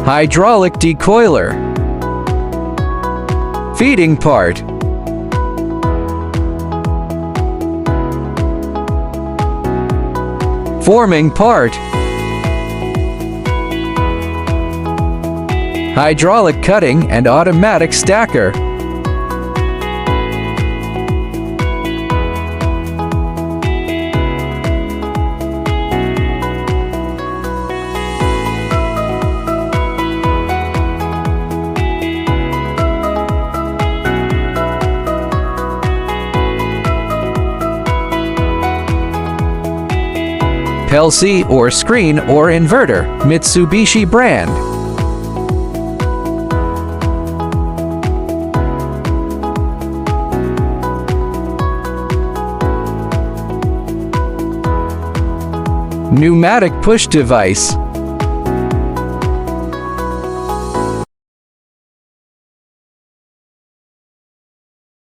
Hydraulic decoiler. Feeding part. Forming part. Hydraulic cutting and automatic stacker. PLC or screen or inverter, Mitsubishi brand. Pneumatic push device.